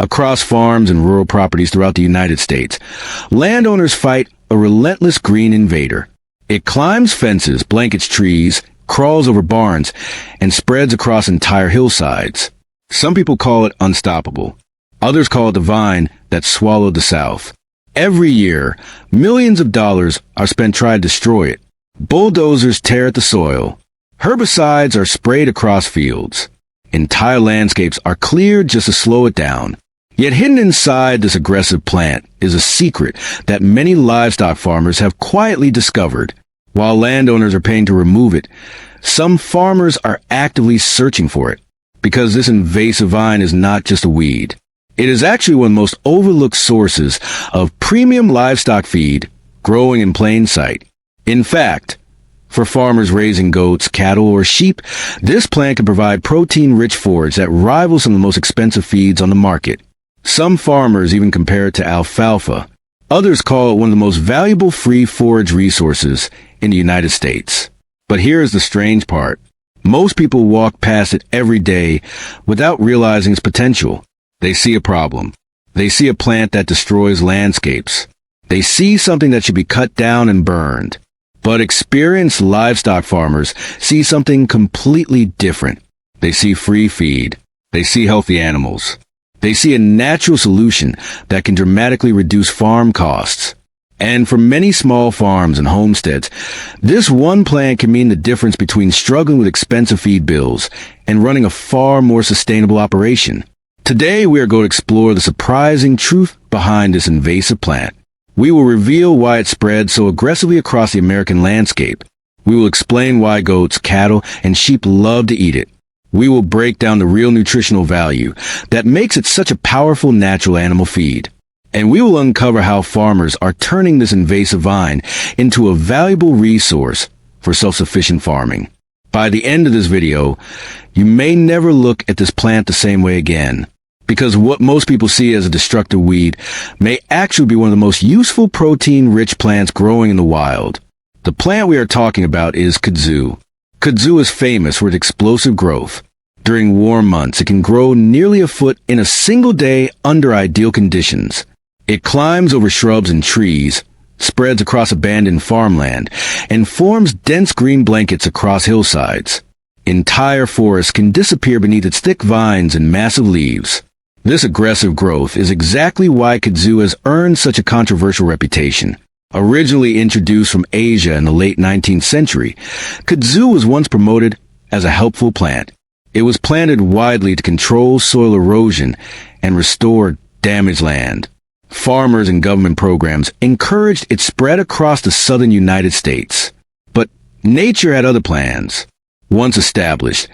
across farms and rural properties throughout the United States. Landowners fight a relentless green invader. It climbs fences, blankets trees, crawls over barns, and spreads across entire hillsides. Some people call it unstoppable. Others call it the vine that swallowed the South. Every year, millions of dollars are spent trying to destroy it. Bulldozers tear at the soil. Herbicides are sprayed across fields. Entire landscapes are cleared just to slow it down. Yet hidden inside this aggressive plant is a secret that many livestock farmers have quietly discovered. While landowners are paying to remove it, some farmers are actively searching for it, because this invasive vine is not just a weed. It is actually one of the most overlooked sources of premium livestock feed growing in plain sight. In fact, for farmers raising goats, cattle, or sheep, this plant can provide protein-rich forage that rivals some of the most expensive feeds on the market. Some farmers even compare it to alfalfa. Others call it one of the most valuable free forage resources in the United States. But here's the strange part. Most people walk past it every day without realizing its potential. They see a problem. They see a plant that destroys landscapes. They see something that should be cut down and burned. But experienced livestock farmers see something completely different. They see free feed. They see healthy animals. They see a natural solution that can dramatically reduce farm costs. And for many small farms and homesteads, this one plant can mean the difference between struggling with expensive feed bills and running a far more sustainable operation. Today, we are going to explore the surprising truth behind this invasive plant. We will reveal why it spreads so aggressively across the American landscape. We will explain why goats, cattle, and sheep love to eat it. We will break down the real nutritional value that makes it such a powerful natural animal feed. And we will uncover how farmers are turning this invasive vine into a valuable resource for self-sufficient farming. By the end of this video, you may never look at this plant the same way again, because what most people see as a destructive weed may actually be one of the most useful protein-rich plants growing in the wild. The plant we are talking about is kudzu. Kudzu is famous for its explosive growth. During warm months, it can grow nearly a foot in a single day under ideal conditions. It climbs over shrubs and trees, spreads across abandoned farmland, and forms dense green blankets across hillsides. Entire forests can disappear beneath its thick vines and massive leaves. This aggressive growth is exactly why kudzu has earned such a controversial reputation. Originally introduced from Asia in the late 19th century, kudzu was once promoted as a helpful plant. It was planted widely to control soil erosion and restore damaged land. Farmers and government programs encouraged its spread across the southern United States. But nature had other plans. Once established,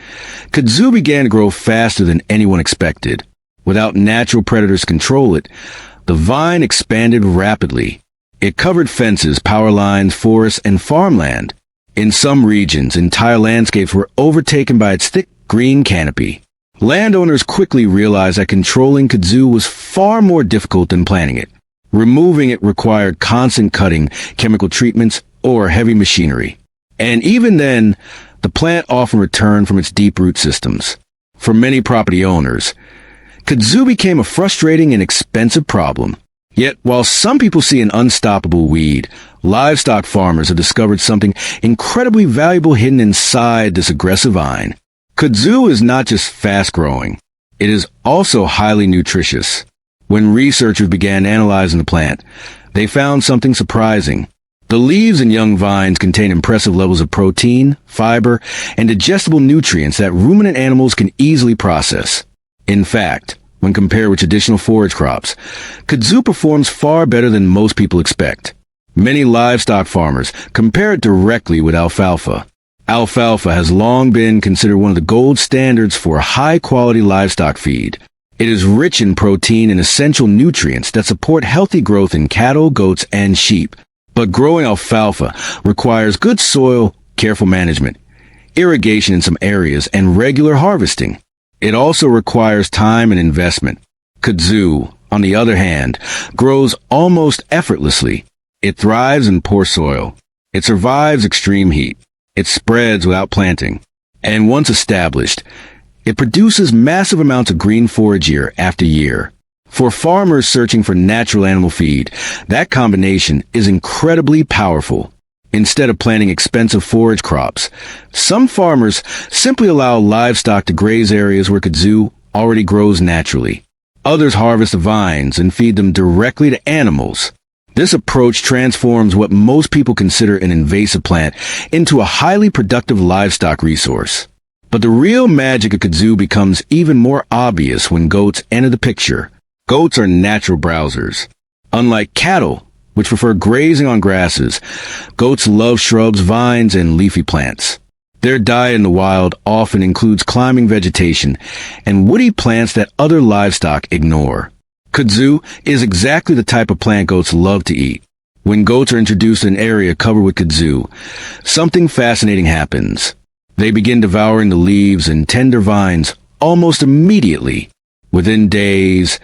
kudzu began to grow faster than anyone expected. Without natural predators to control it, the vine expanded rapidly. It covered fences, power lines, forests, and farmland. In some regions, entire landscapes were overtaken by its thick green canopy. Landowners quickly realized that controlling kudzu was far more difficult than planting it. Removing it required constant cutting, chemical treatments, or heavy machinery. And even then, the plant often returned from its deep root systems. For many property owners, kudzu became a frustrating and expensive problem. Yet, while some people see an unstoppable weed, livestock farmers have discovered something incredibly valuable hidden inside this aggressive vine. Kudzu is not just fast-growing. It is also highly nutritious. When researchers began analyzing the plant, they found something surprising. The leaves and young vines contain impressive levels of protein, fiber, and digestible nutrients that ruminant animals can easily process. In fact, when compared with traditional forage crops, kudzu performs far better than most people expect. Many livestock farmers compare it directly with alfalfa. Alfalfa has long been considered one of the gold standards for high-quality livestock feed. It is rich in protein and essential nutrients that support healthy growth in cattle, goats, and sheep. But growing alfalfa requires good soil, careful management, irrigation in some areas, and regular harvesting. It also requires time and investment. Kudzu, on the other hand, grows almost effortlessly. It thrives in poor soil. It survives extreme heat. It spreads without planting. And once established, it produces massive amounts of green forage year after year. For farmers searching for natural animal feed, that combination is incredibly powerful. Instead of planting expensive forage crops, some farmers simply allow livestock to graze areas where kudzu already grows naturally. Others harvest the vines and feed them directly to animals. This approach transforms what most people consider an invasive plant into a highly productive livestock resource. But the real magic of kudzu becomes even more obvious when goats enter the picture. Goats are natural browsers. Unlike cattle, which prefer grazing on grasses, goats love shrubs, vines, and leafy plants. Their diet in the wild often includes climbing vegetation and woody plants that other livestock ignore. Kudzu is exactly the type of plant goats love to eat. When goats are introduced to an area covered with kudzu, something fascinating happens. They begin devouring the leaves and tender vines almost immediately. Within days,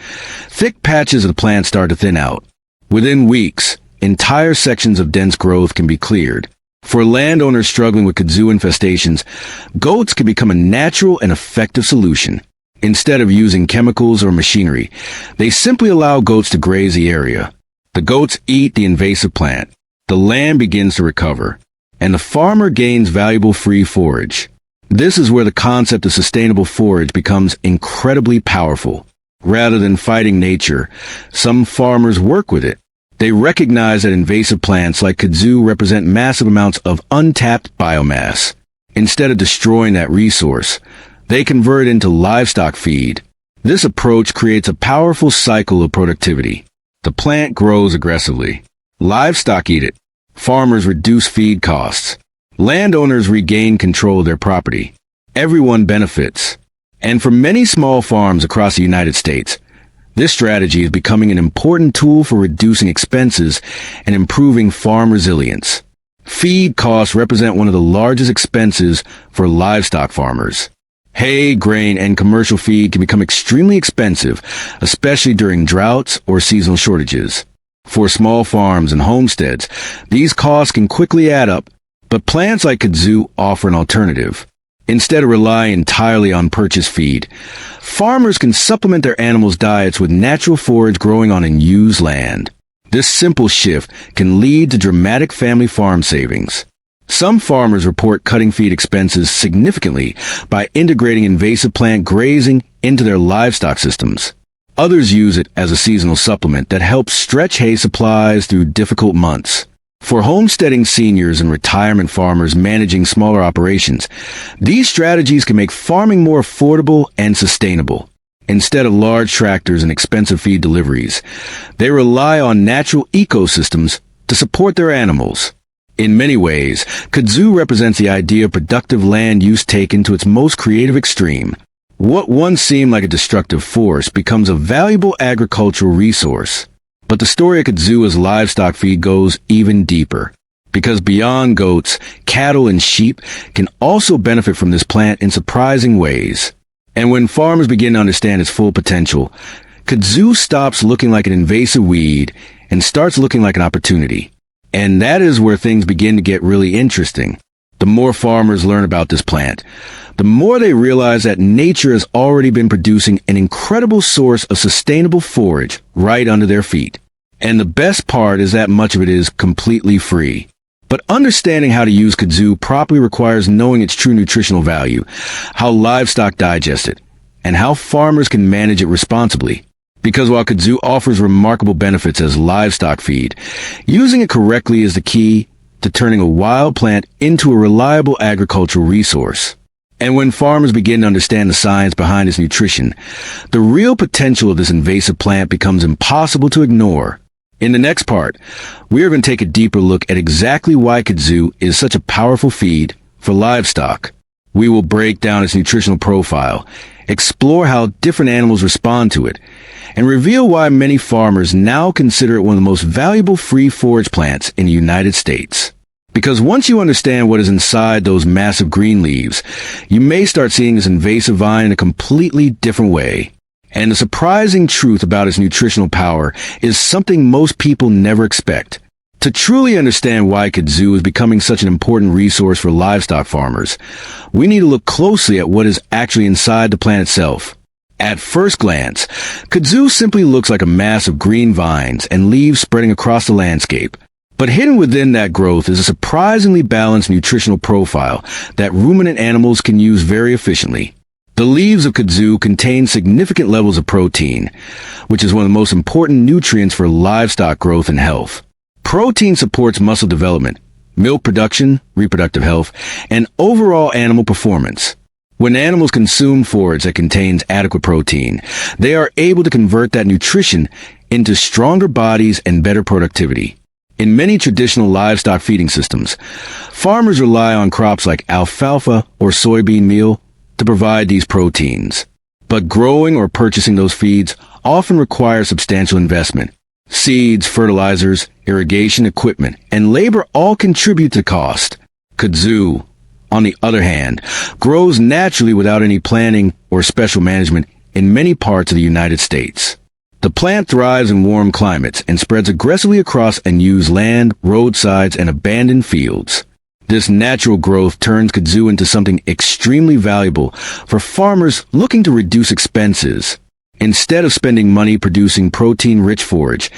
thick patches of the plant start to thin out. Within weeks, entire sections of dense growth can be cleared. For landowners struggling with kudzu infestations, goats can become a natural and effective solution. Instead of using chemicals or machinery, they simply allow goats to graze the area. The goats eat the invasive plant. The land begins to recover, and the farmer gains valuable free forage. This is where the concept of sustainable forage becomes incredibly powerful. Rather than fighting nature, some farmers work with it. They recognize that invasive plants like kudzu represent massive amounts of untapped biomass. Instead of destroying that resource, they convert it into livestock feed. This approach creates a powerful cycle of productivity. The plant grows aggressively. Livestock eat it. Farmers reduce feed costs. Landowners regain control of their property. Everyone benefits. And for many small farms across the United States, this strategy is becoming an important tool for reducing expenses and improving farm resilience. Feed costs represent one of the largest expenses for livestock farmers. Hay, grain, and commercial feed can become extremely expensive, especially during droughts or seasonal shortages. For small farms and homesteads, these costs can quickly add up, but plants like kudzu offer an alternative. Instead of relying entirely on purchased feed, farmers can supplement their animals' diets with natural forage growing on unused land. This simple shift can lead to dramatic family farm savings. Some farmers report cutting feed expenses significantly by integrating invasive plant grazing into their livestock systems. Others use it as a seasonal supplement that helps stretch hay supplies through difficult months. For homesteading seniors and retirement farmers managing smaller operations, these strategies can make farming more affordable and sustainable. Instead of large tractors and expensive feed deliveries, they rely on natural ecosystems to support their animals. In many ways, kudzu represents the idea of productive land use taken to its most creative extreme. What once seemed like a destructive force becomes a valuable agricultural resource. But the story of kudzu as livestock feed goes even deeper. Because beyond goats, cattle and sheep can also benefit from this plant in surprising ways. And when farmers begin to understand its full potential, kudzu stops looking like an invasive weed and starts looking like an opportunity. And that is where things begin to get really interesting. The more farmers learn about this plant, the more they realize that nature has already been producing an incredible source of sustainable forage right under their feet. And the best part is that much of it is completely free. But understanding how to use kudzu properly requires knowing its true nutritional value, how livestock digest it, and how farmers can manage it responsibly. Because while kudzu offers remarkable benefits as livestock feed, using it correctly is the key to turning a wild plant into a reliable agricultural resource. And when farmers begin to understand the science behind its nutrition, the real potential of this invasive plant becomes impossible to ignore. In the next part, we are going to take a deeper look at exactly why kudzu is such a powerful feed for livestock. We will break down its nutritional profile, explore how different animals respond to it, and reveal why many farmers now consider it one of the most valuable free forage plants in the United States. Because once you understand what is inside those massive green leaves, you may start seeing this invasive vine in a completely different way. And the surprising truth about its nutritional power is something most people never expect. To truly understand why kudzu is becoming such an important resource for livestock farmers, we need to look closely at what is actually inside the plant itself. At first glance, kudzu simply looks like a mass of green vines and leaves spreading across the landscape. But hidden within that growth is a surprisingly balanced nutritional profile that ruminant animals can use very efficiently. The leaves of kudzu contain significant levels of protein, which is one of the most important nutrients for livestock growth and health. Protein supports muscle development, milk production, reproductive health, and overall animal performance. When animals consume forage that contains adequate protein, they are able to convert that nutrition into stronger bodies and better productivity. In many traditional livestock feeding systems, farmers rely on crops like alfalfa or soybean meal to provide these proteins. But growing or purchasing those feeds often requires substantial investment. Seeds, fertilizers, irrigation equipment, and labor all contribute to cost. Kudzu, on the other hand, grows naturally without any planning or special management in many parts of the United States. The plant thrives in warm climates and spreads aggressively across unused land, roadsides, and abandoned fields. This natural growth turns kudzu into something extremely valuable for farmers looking to reduce expenses. Instead of spending money producing protein-rich forage,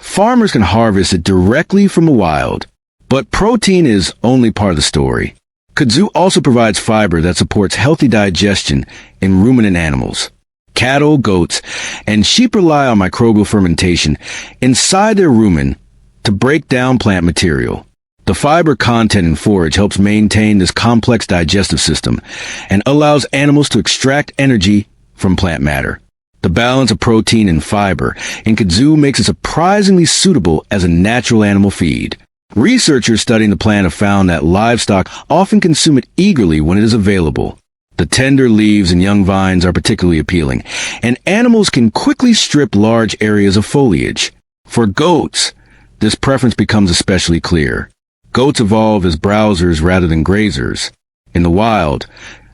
farmers can harvest it directly from the wild. But protein is only part of the story. Kudzu also provides fiber that supports healthy digestion in ruminant animals. Cattle, goats, and sheep rely on microbial fermentation inside their rumen to break down plant material. The fiber content in forage helps maintain this complex digestive system and allows animals to extract energy from plant matter. The balance of protein and fiber in kudzu makes it surprisingly suitable as a natural animal feed. Researchers studying the plant have found that livestock often consume it eagerly when it is available. The tender leaves and young vines are particularly appealing, and animals can quickly strip large areas of foliage. For goats, this preference becomes especially clear. Goats evolve as browsers rather than grazers. In the wild,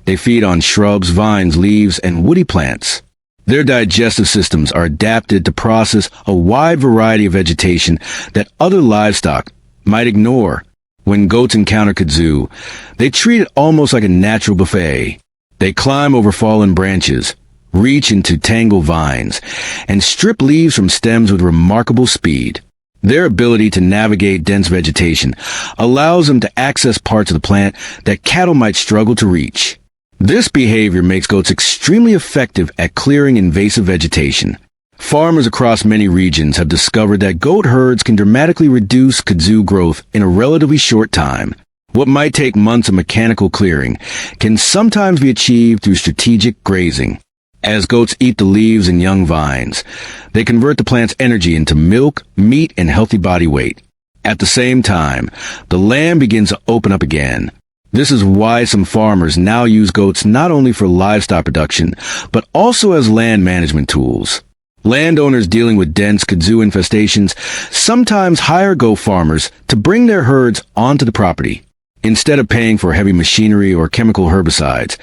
they feed on shrubs, vines, leaves, and woody plants. Their digestive systems are adapted to process a wide variety of vegetation that other livestock might ignore. When goats encounter kudzu, they treat it almost like a natural buffet. They climb over fallen branches, reach into tangled vines, and strip leaves from stems with remarkable speed. Their ability to navigate dense vegetation allows them to access parts of the plant that cattle might struggle to reach. This behavior makes goats extremely effective at clearing invasive vegetation. Farmers across many regions have discovered that goat herds can dramatically reduce kudzu growth in a relatively short time. What might take months of mechanical clearing can sometimes be achieved through strategic grazing. As goats eat the leaves and young vines, they convert the plant's energy into milk, meat, and healthy body weight. At the same time, the land begins to open up again. This is why some farmers now use goats not only for livestock production, but also as land management tools. Landowners dealing with dense kudzu infestations sometimes hire goat farmers to bring their herds onto the property. Instead of paying for heavy machinery or chemical herbicides,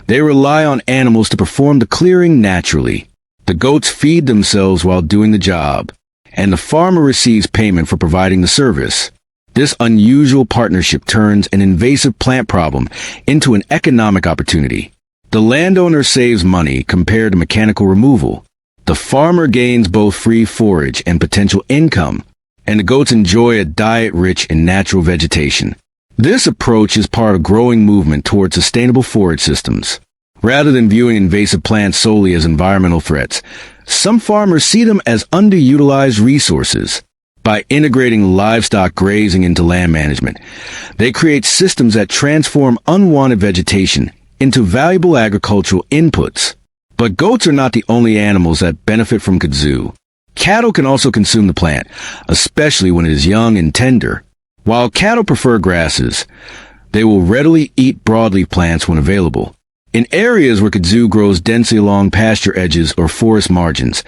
they rely on animals to perform the clearing naturally. The goats feed themselves while doing the job, and the farmer receives payment for providing the service. This unusual partnership turns an invasive plant problem into an economic opportunity. The landowner saves money compared to mechanical removal. The farmer gains both free forage and potential income, and the goats enjoy a diet rich in natural vegetation. This approach is part of a growing movement toward sustainable forage systems. Rather than viewing invasive plants solely as environmental threats, some farmers see them as underutilized resources. By integrating livestock grazing into land management, they create systems that transform unwanted vegetation into valuable agricultural inputs. But goats are not the only animals that benefit from kudzu. Cattle can also consume the plant, especially when it is young and tender. While cattle prefer grasses, they will readily eat broadleaf plants when available. In areas where kudzu grows densely along pasture edges or forest margins,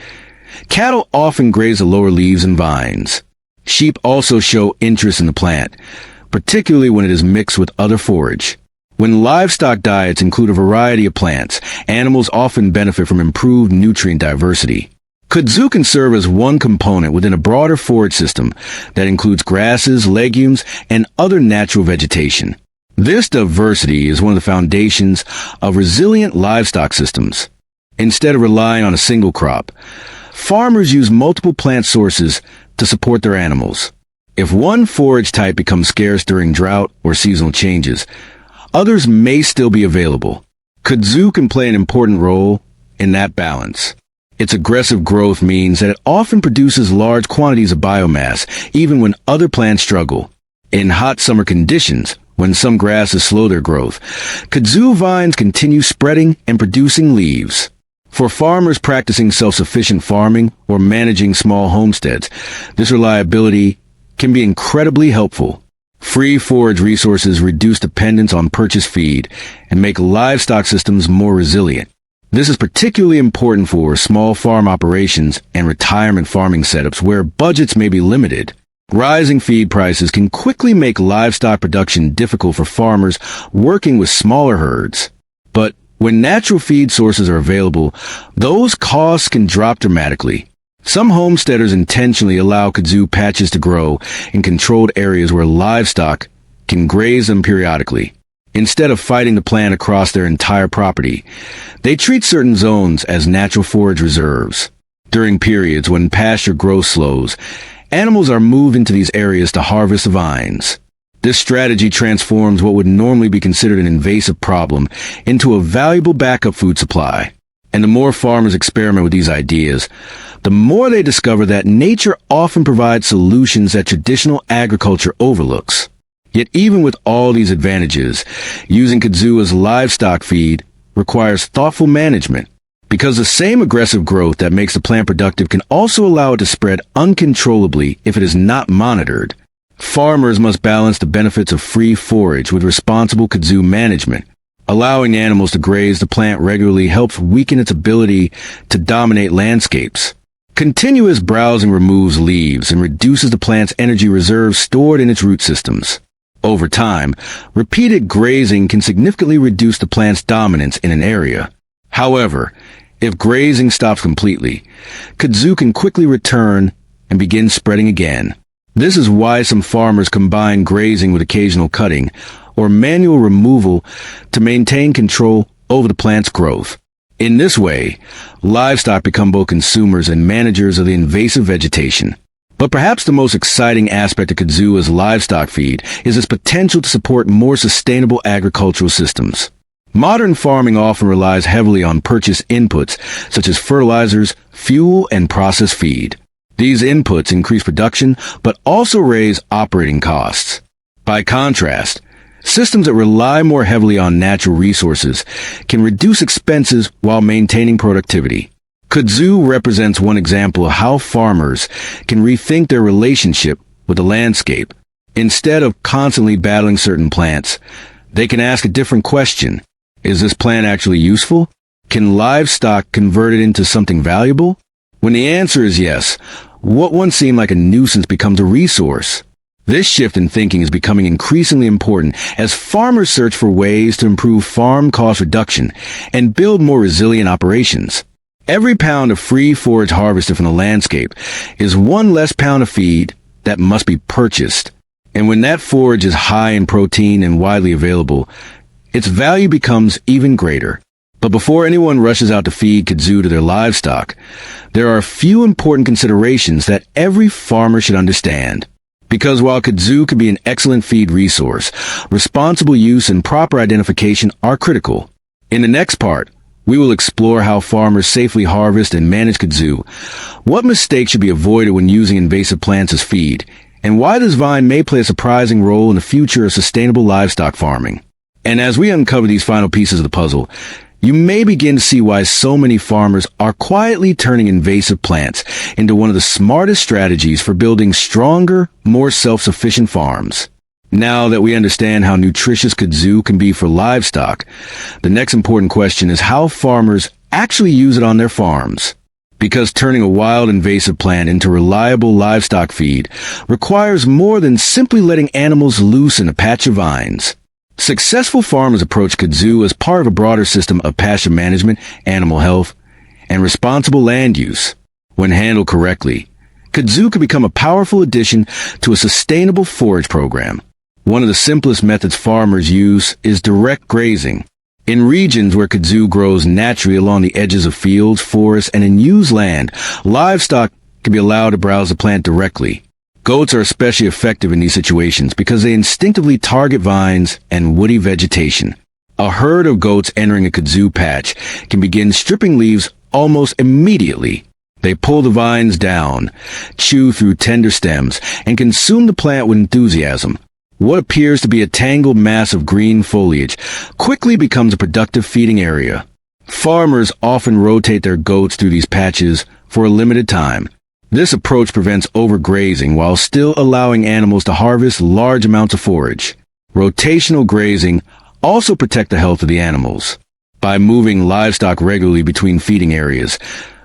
cattle often graze the lower leaves and vines. Sheep also show interest in the plant, particularly when it is mixed with other forage. When livestock diets include a variety of plants, animals often benefit from improved nutrient diversity. Kudzu can serve as one component within a broader forage system that includes grasses, legumes, and other natural vegetation. This diversity is one of the foundations of resilient livestock systems. Instead of relying on a single crop, farmers use multiple plant sources to support their animals. If one forage type becomes scarce during drought or seasonal changes, others may still be available. Kudzu can play an important role in that balance. Its aggressive growth means that it often produces large quantities of biomass, even when other plants struggle. In hot summer conditions, when some grasses slow their growth, kudzu vines continue spreading and producing leaves. For farmers practicing self-sufficient farming or managing small homesteads, this reliability can be incredibly helpful. Free forage resources reduce dependence on purchased feed and make livestock systems more resilient. This is particularly important for small farm operations and retirement farming setups where budgets may be limited. Rising feed prices can quickly make livestock production difficult for farmers working with smaller herds. But when natural feed sources are available, those costs can drop dramatically. Some homesteaders intentionally allow kudzu patches to grow in controlled areas where livestock can graze them periodically. Instead of fighting the plant across their entire property, they treat certain zones as natural forage reserves. During periods when pasture growth slows, animals are moved into these areas to harvest the vines. This strategy transforms what would normally be considered an invasive problem into a valuable backup food supply. And the more farmers experiment with these ideas, the more they discover that nature often provides solutions that traditional agriculture overlooks. Yet even with all these advantages, using kudzu as livestock feed requires thoughtful management, because the same aggressive growth that makes the plant productive can also allow it to spread uncontrollably if it is not monitored. Farmers must balance the benefits of free forage with responsible kudzu management. Allowing animals to graze the plant regularly helps weaken its ability to dominate landscapes. Continuous browsing removes leaves and reduces the plant's energy reserves stored in its root systems. Over time, repeated grazing can significantly reduce the plant's dominance in an area. However, if grazing stops completely, kudzu can quickly return and begin spreading again. This is why some farmers combine grazing with occasional cutting or manual removal to maintain control over the plant's growth. In this way, livestock become both consumers and managers of the invasive vegetation. But perhaps the most exciting aspect of kudzu as livestock feed is its potential to support more sustainable agricultural systems. Modern farming often relies heavily on purchased inputs such as fertilizers, fuel, and processed feed. These inputs increase production but also raise operating costs. By contrast, systems that rely more heavily on natural resources can reduce expenses while maintaining productivity. Kudzu represents one example of how farmers can rethink their relationship with the landscape. Instead of constantly battling certain plants, they can ask a different question. Is this plant actually useful? Can livestock convert it into something valuable? When the answer is yes, what once seemed like a nuisance becomes a resource. This shift in thinking is becoming increasingly important as farmers search for ways to improve farm cost reduction and build more resilient operations. Every pound of free forage harvested from the landscape is one less pound of feed that must be purchased. And when that forage is high in protein and widely available, its value becomes even greater. But before anyone rushes out to feed kudzu to their livestock, there are a few important considerations that every farmer should understand. Because while kudzu can be an excellent feed resource, responsible use and proper identification are critical. In the next part, we will explore how farmers safely harvest and manage kudzu, what mistakes should be avoided when using invasive plants as feed, and why this vine may play a surprising role in the future of sustainable livestock farming. And as we uncover these final pieces of the puzzle, you may begin to see why so many farmers are quietly turning invasive plants into one of the smartest strategies for building stronger, more self-sufficient farms. Now that we understand how nutritious kudzu can be for livestock, the next important question is how farmers actually use it on their farms. Because turning a wild invasive plant into reliable livestock feed requires more than simply letting animals loose in a patch of vines. Successful farmers approach kudzu as part of a broader system of pasture management, animal health, and responsible land use. When handled correctly, kudzu can become a powerful addition to a sustainable forage program. One of the simplest methods farmers use is direct grazing. In regions where kudzu grows naturally along the edges of fields, forests, and in used land, livestock can be allowed to browse the plant directly. Goats are especially effective in these situations because they instinctively target vines and woody vegetation. A herd of goats entering a kudzu patch can begin stripping leaves almost immediately. They pull the vines down, chew through tender stems, and consume the plant with enthusiasm. What appears to be a tangled mass of green foliage quickly becomes a productive feeding area. Farmers often rotate their goats through these patches for a limited time. This approach prevents overgrazing while still allowing animals to harvest large amounts of forage. Rotational grazing also protects the health of the animals. By moving livestock regularly between feeding areas,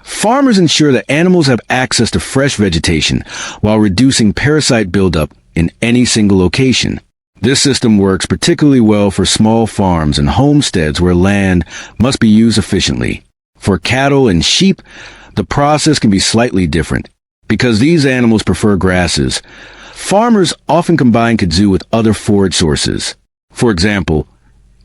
farmers ensure that animals have access to fresh vegetation while reducing parasite buildup in any single location. This system works particularly well for small farms and homesteads where land must be used efficiently. For cattle and sheep, the process can be slightly different. Because these animals prefer grasses, farmers often combine kudzu with other forage sources. For example,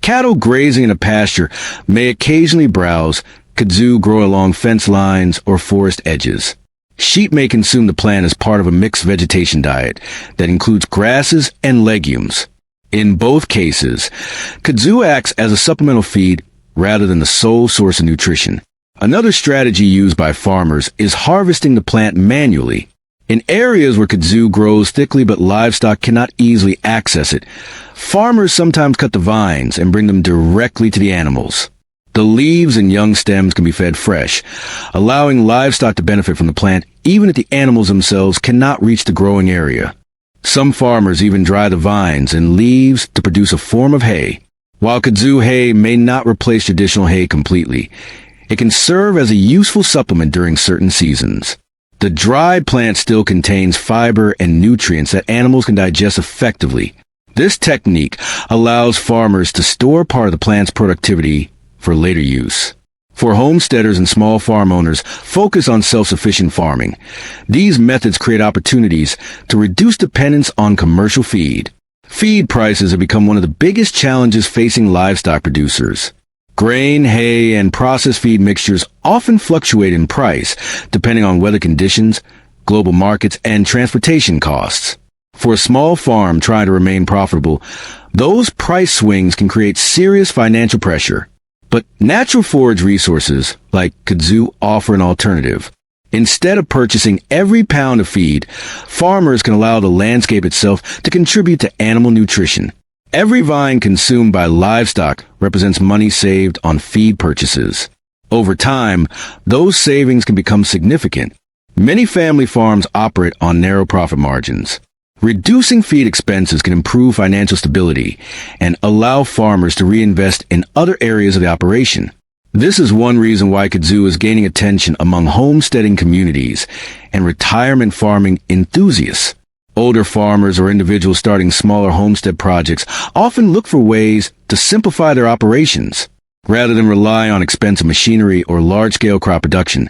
cattle grazing in a pasture may occasionally browse kudzu growing along fence lines or forest edges. Sheep may consume the plant as part of a mixed vegetation diet that includes grasses and legumes. In both cases, kudzu acts as a supplemental feed rather than the sole source of nutrition. Another strategy used by farmers is harvesting the plant manually. In areas where kudzu grows thickly but livestock cannot easily access it, farmers sometimes cut the vines and bring them directly to the animals. The leaves and young stems can be fed fresh, allowing livestock to benefit from the plant even if the animals themselves cannot reach the growing area. Some farmers even dry the vines and leaves to produce a form of hay. While kudzu hay may not replace traditional hay completely, it can serve as a useful supplement during certain seasons. The dried plant still contains fiber and nutrients that animals can digest effectively. This technique allows farmers to store part of the plant's productivity for later use. For homesteaders and small farm owners focused on self-sufficient farming, these methods create opportunities to reduce dependence on commercial feed. Feed prices have become one of the biggest challenges facing livestock producers. Grain, hay, and processed feed mixtures often fluctuate in price depending on weather conditions, global markets, and transportation costs. For a small farm trying to remain profitable, those price swings can create serious financial pressure. But natural forage resources like kudzu offer an alternative. Instead of purchasing every pound of feed, farmers can allow the landscape itself to contribute to animal nutrition. Every vine consumed by livestock represents money saved on feed purchases. Over time, those savings can become significant. Many family farms operate on narrow profit margins. Reducing feed expenses can improve financial stability and allow farmers to reinvest in other areas of the operation. This is one reason why kudzu is gaining attention among homesteading communities and retirement farming enthusiasts. Older farmers or individuals starting smaller homestead projects often look for ways to simplify their operations. Rather than rely on expensive machinery or large-scale crop production,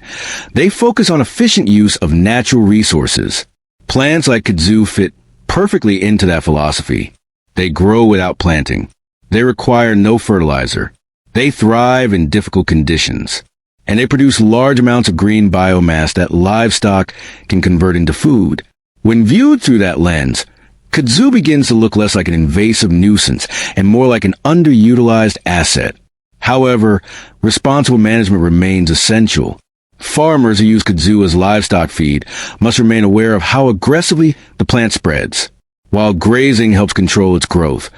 they focus on efficient use of natural resources. Plants like kudzu fit perfectly into that philosophy. They grow without planting. They require no fertilizer. They thrive in difficult conditions. And they produce large amounts of green biomass that livestock can convert into food. When viewed through that lens, kudzu begins to look less like an invasive nuisance and more like an underutilized asset. However, responsible management remains essential. Farmers who use kudzu as livestock feed must remain aware of how aggressively the plant spreads. While grazing helps control its growth,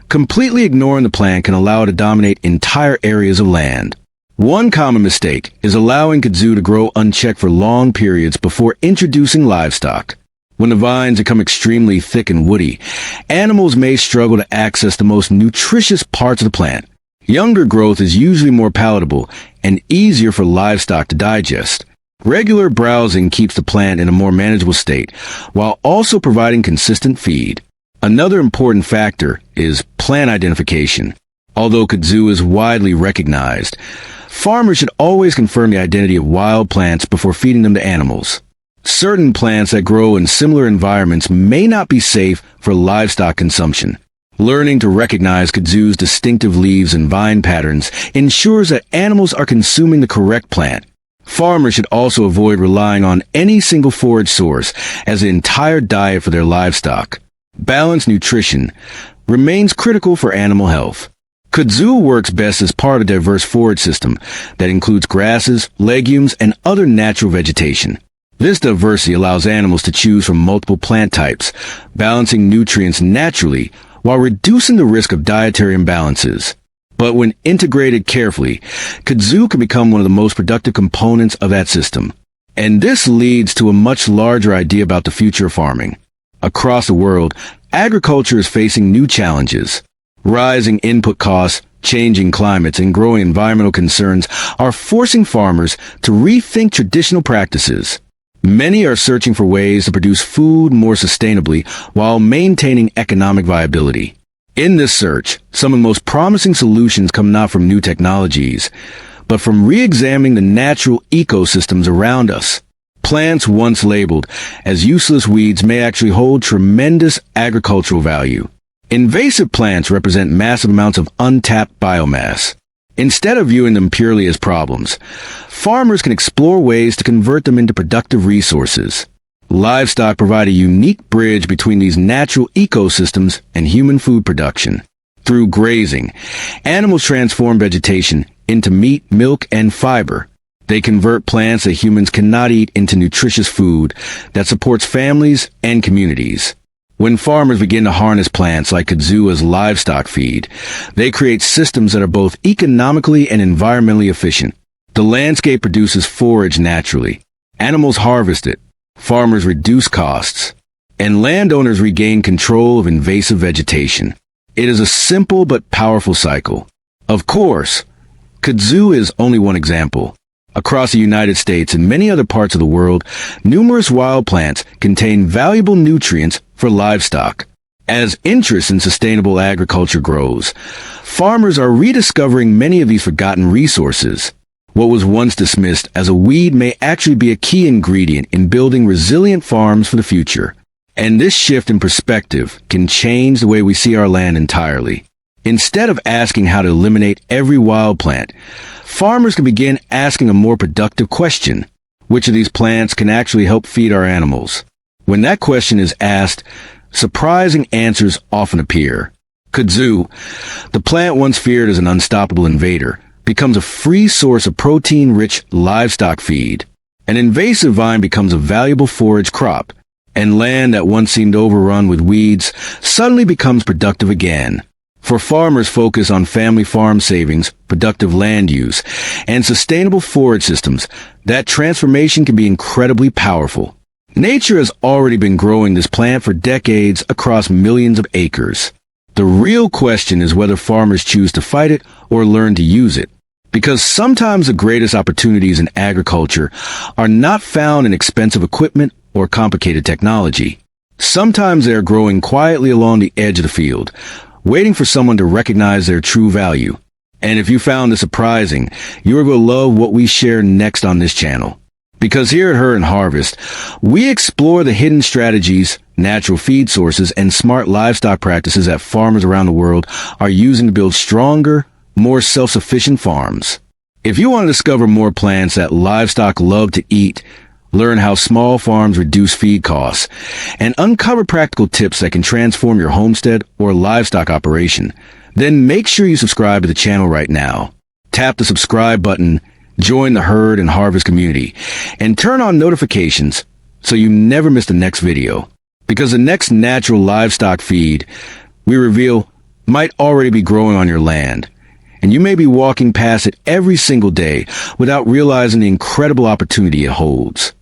completely ignoring the plant can allow it to dominate entire areas of land. One common mistake is allowing kudzu to grow unchecked for long periods before introducing livestock. When the vines become extremely thick and woody, animals may struggle to access the most nutritious parts of the plant. Younger growth is usually more palatable and easier for livestock to digest. Regular browsing keeps the plant in a more manageable state, while also providing consistent feed. Another important factor is plant identification. Although kudzu is widely recognized, farmers should always confirm the identity of wild plants before feeding them to animals. Certain plants that grow in similar environments may not be safe for livestock consumption. Learning to recognize kudzu's distinctive leaves and vine patterns ensures that animals are consuming the correct plant. Farmers should also avoid relying on any single forage source as an entire diet for their livestock. Balanced nutrition remains critical for animal health. Kudzu works best as part of a diverse forage system that includes grasses, legumes, and other natural vegetation. This diversity allows animals to choose from multiple plant types, balancing nutrients naturally while reducing the risk of dietary imbalances. But when integrated carefully, kudzu can become one of the most productive components of that system. And this leads to a much larger idea about the future of farming. Across the world, agriculture is facing new challenges. Rising input costs, changing climates, and growing environmental concerns are forcing farmers to rethink traditional practices. Many are searching for ways to produce food more sustainably while maintaining economic viability. In this search, some of the most promising solutions come not from new technologies, but from re-examining the natural ecosystems around us. Plants once labeled as useless weeds may actually hold tremendous agricultural value. Invasive plants represent massive amounts of untapped biomass. Instead of viewing them purely as problems, farmers can explore ways to convert them into productive resources. Livestock provide a unique bridge between these natural ecosystems and human food production. Through grazing, animals transform vegetation into meat, milk, and fiber. They convert plants that humans cannot eat into nutritious food that supports families and communities. When farmers begin to harness plants like kudzu as livestock feed, they create systems that are both economically and environmentally efficient. The landscape produces forage naturally. Animals harvest it. Farmers reduce costs. And landowners regain control of invasive vegetation. It is a simple but powerful cycle. Of course, kudzu is only one example. Across the United States and many other parts of the world, numerous wild plants contain valuable nutrients for livestock. As interest in sustainable agriculture grows, farmers are rediscovering many of these forgotten resources. What was once dismissed as a weed may actually be a key ingredient in building resilient farms for the future. And this shift in perspective can change the way we see our land entirely. Instead of asking how to eliminate every wild plant, farmers can begin asking a more productive question. Which of these plants can actually help feed our animals? When that question is asked, surprising answers often appear. Kudzu, the plant once feared as an unstoppable invader, becomes a free source of protein-rich livestock feed. An invasive vine becomes a valuable forage crop, and land that once seemed overrun with weeds suddenly becomes productive again. For farmers focused on family farm savings, productive land use, and sustainable forage systems, that transformation can be incredibly powerful. Nature has already been growing this plant for decades across millions of acres. The real question is whether farmers choose to fight it or learn to use it. Because sometimes the greatest opportunities in agriculture are not found in expensive equipment or complicated technology. Sometimes they are growing quietly along the edge of the field, waiting for someone to recognize their true value. And if you found this surprising, you are going to love what we share next on this channel. Because here at Herd and Harvest, we explore the hidden strategies, natural feed sources, and smart livestock practices that farmers around the world are using to build stronger, more self-sufficient farms. If you want to discover more plants that livestock love to eat, learn how small farms reduce feed costs, and uncover practical tips that can transform your homestead or livestock operation, then make sure you subscribe to the channel right now. Tap the subscribe button, join the Herd and Harvest community, and turn on notifications so you never miss the next video. Because the next natural livestock feed we reveal might already be growing on your land, and you may be walking past it every single day without realizing the incredible opportunity it holds.